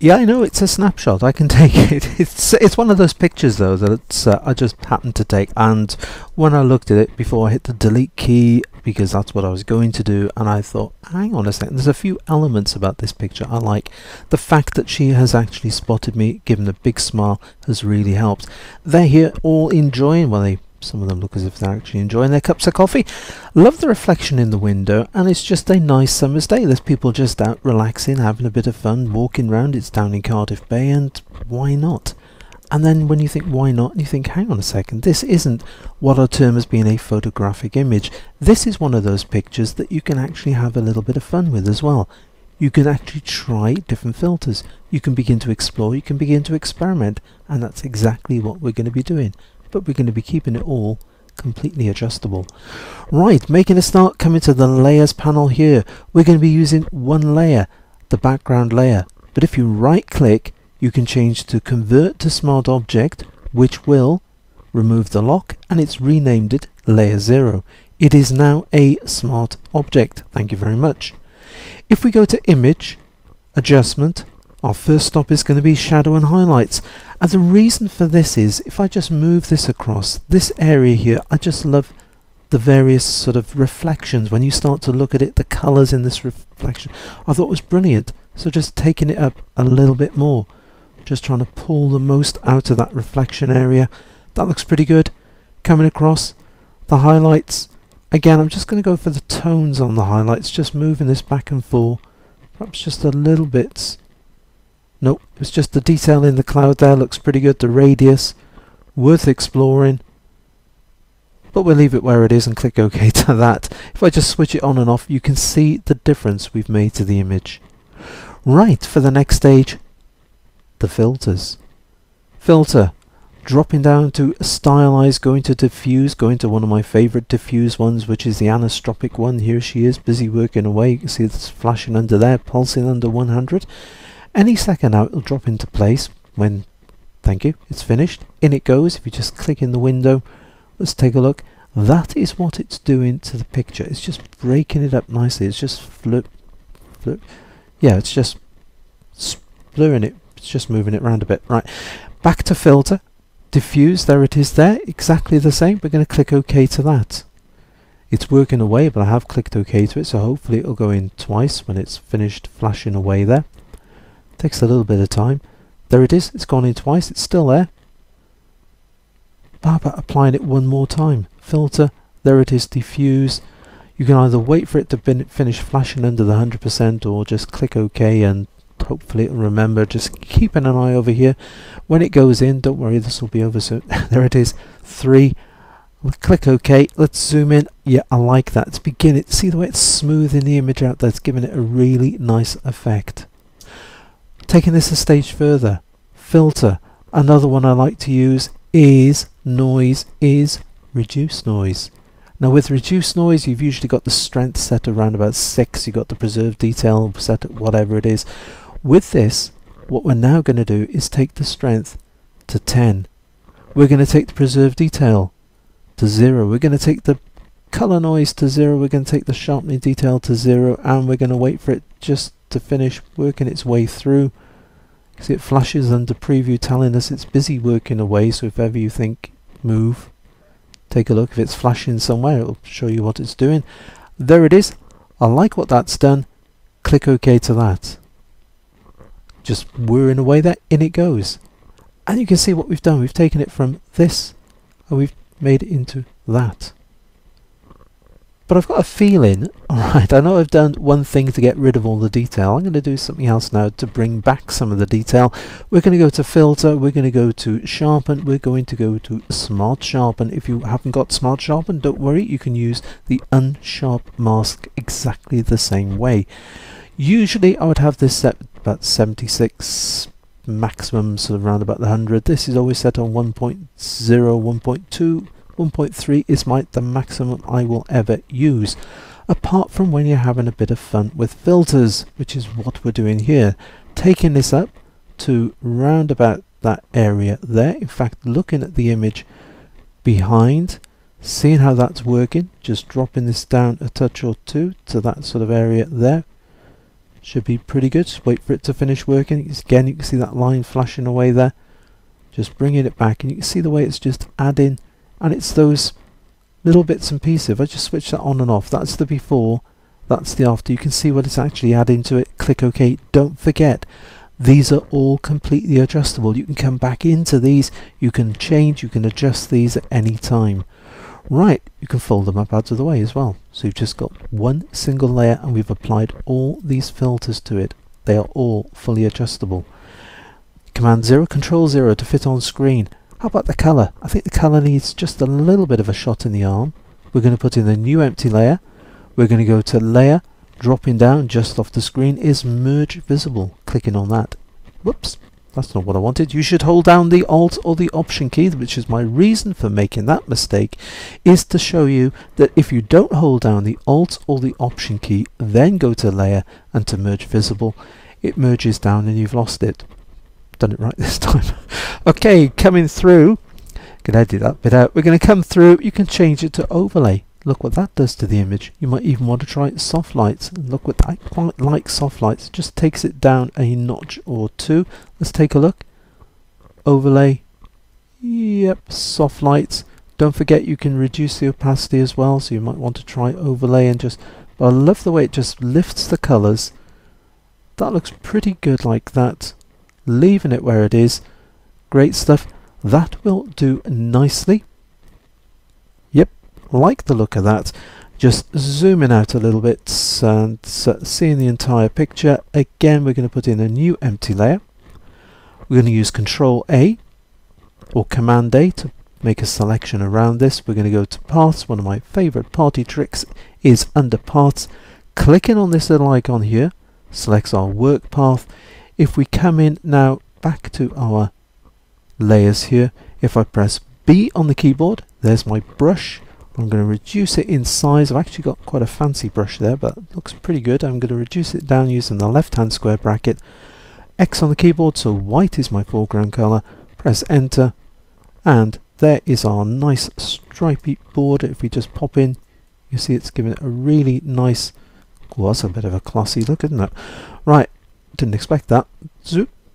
Yeah, I know, it's a snapshot. I can take it. It's one of those pictures though that I just happened to take, and when I looked at it before I hit the delete key, because that's what I was going to do, and I thought, hang on a second, there's a few elements about this picture I like. The fact that she has actually spotted me, given a big smile, has really helped. They're here all enjoying, well, some of them look as if they're actually enjoying their cups of coffee. Love the reflection in the window, and it's just a nice summer's day. There's people just out relaxing, having a bit of fun, walking around. It's down in Cardiff Bay, and why not? And then when you think why not, you think, hang on a second, this isn't what I term as being a photographic image. This is one of those pictures that you can actually have a little bit of fun with as well. You can actually try different filters. You can begin to explore, you can begin to experiment, and that's exactly what we're going to be doing. But we're going to be keeping it all completely adjustable. Right, making a start, coming to the layers panel here. We're going to be using one layer, the background layer. But if you right click, you can change to convert to smart object, which will remove the lock, and it's renamed it layer 0. It is now a smart object. Thank you very much. If we go to image, adjustment, our first stop is going to be shadow and highlights. And the reason for this is, if I just move this across this area here, I just love the various sort of reflections. When you start to look at it, the colours in this reflection, I thought was brilliant. So just taking it up a little bit more, just trying to pull the most out of that reflection area. That looks pretty good. Coming across the highlights, again, I'm just going to go for the tones on the highlights, just moving this back and forth, perhaps just a little bit. Nope, it's just the detail in the cloud there, looks pretty good. The radius, worth exploring. But we'll leave it where it is and click OK to that. If I just switch it on and off, you can see the difference we've made to the image. Right, for the next stage, the filters. Filter, dropping down to stylize, going to diffuse, going to one of my favorite diffuse ones, which is the anisotropic one. Here she is, busy working away. You can see it's flashing under there, pulsing under 100. Any second now it'll drop into place when, thank you, it's finished. In it goes. If you just click in the window, let's take a look. That is what it's doing to the picture. It's just breaking it up nicely. It's just flip. Yeah, it's just blurring it. It's just moving it around a bit. Right, back to filter, diffuse, there it is there, exactly the same. We're going to click OK to that. It's working away, but I have clicked OK to it, so hopefully it'll go in twice when it's finished flashing away there. Takes a little bit of time. There it is, it's gone in twice, it's still there. How about applying it one more time? Filter, there it is, diffuse. You can either wait for it to finish flashing under the 100% or just click OK and hopefully it'll remember. Just keeping an eye over here. When it goes in, don't worry, this will be over soon. There it is, 3. We'll click OK. Let's zoom in. Yeah, I like that. It's beginning. See the way it's smoothing the image out there? It's giving it a really nice effect. Taking this a stage further, filter. Another one I like to use is noise, is reduce noise. Now with reduce noise, you've usually got the strength set around about 6. You've got the preserve detail set at whatever it is. With this, what we're now going to do is take the strength to 10. We're going to take the preserve detail to 0. We're going to take the color noise to 0. We're going to take the sharpening detail to 0, and we're going to wait for it just to finish working its way through. See, it flashes under preview telling us it's busy working away, so if ever you think move, take a look. If it's flashing somewhere, it'll show you what it's doing. There it is. I like what that's done. Click OK to that. Just whirring away there, in it goes. And you can see what we've done. We've taken it from this and we've made it into that. But I've got a feeling, alright, I know I've done one thing to get rid of all the detail. I'm going to do something else now to bring back some of the detail. We're going to go to filter, we're going to go to sharpen, we're going to go to smart sharpen. If you haven't got smart sharpen, don't worry, you can use the unsharp mask exactly the same way. Usually I would have this set about 76, maximum sort of around about the 100. This is always set on 1.0, 1.2. 1.3 is the maximum I will ever use, apart from when you're having a bit of fun with filters, which is what we're doing here. Taking this up to round about that area there. In fact, looking at the image behind, seeing how that's working, just dropping this down a touch or two to that sort of area there. should be pretty good. Just wait for it to finish working. Again, you can see that line flashing away there. Just bringing it back, and you can see the way it's just adding, and it's those little bits and pieces. If I just switch that on and off, that's the before, that's the after. You can see what it's actually adding to it. Click OK. Don't forget, these are all completely adjustable. You can come back into these, you can change, you can adjust these at any time. Right, you can fold them up out of the way as well. So you've just got one single layer, and we've applied all these filters to it. They are all fully adjustable. Command 0, Control 0 to fit on screen. How about the colour? I think the colour needs just a little bit of a shot in the arm. We're going to put in a new empty layer. We're going to go to Layer, dropping down just off the screen is Merge Visible. Clicking on that. Whoops, that's not what I wanted. You should hold down the Alt or the Option key, which is my reason for making that mistake, is to show you that if you don't hold down the Alt or the Option key, then go to Layer and to Merge Visible, it merges down and you've lost it. Done it right this time. Okay, coming through, can edit that bit out. We're going to come through, you can change it to overlay. Look what that does to the image. You might even want to try soft lights. Look what I quite like soft lights. It just takes it down a notch or two. Let's take a look. Overlay. Yep, soft lights. Don't forget you can reduce the opacity as well, so you might want to try overlay and just, but I love the way it just lifts the colours. That looks pretty good like that. Leaving it where it is. Great stuff. That will do nicely. Yep, like the look of that. Just zooming out a little bit and seeing the entire picture. Again, we're going to put in a new empty layer. We're going to use Control A or Command A to make a selection around this. We're going to go to Paths. One of my favourite party tricks is under Paths. Clicking on this little icon here selects our work path. If we come in now back to our layers here, if I press B on the keyboard, there's my brush. I'm going to reduce it in size. I've actually got quite a fancy brush there, but it looks pretty good. I'm going to reduce it down using the left hand square bracket. X on the keyboard, so white is my foreground colour. Press enter, and there is our nice stripy border. If we just pop in, you see it's giving it a really nice, well, that's a bit of a classy look, isn't it? Right, didn't expect that.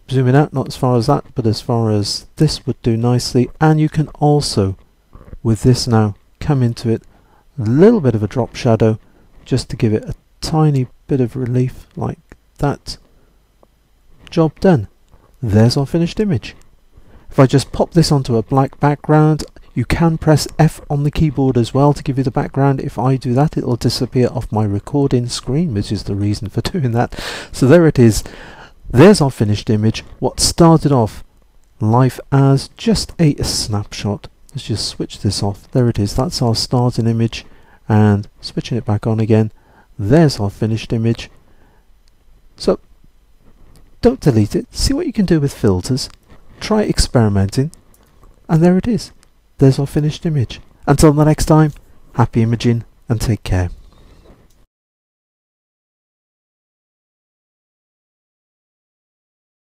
Zooming out, not as far as that, but as far as this would do nicely. And you can also, with this now, come into it, a little bit of a drop shadow, just to give it a tiny bit of relief like that. Job done. There's our finished image. If I just pop this onto a black background, you can press F on the keyboard as well to give you the background. If I do that, it'll disappear off my recording screen, which is the reason for doing that. So there it is. There's our finished image. What started off life as just a snapshot. Let's just switch this off. There it is. That's our starting image, and switching it back on again. There's our finished image. So don't delete it. See what you can do with filters. Try experimenting, and there it is. There's our finished image. Until the next time, happy imaging and take care.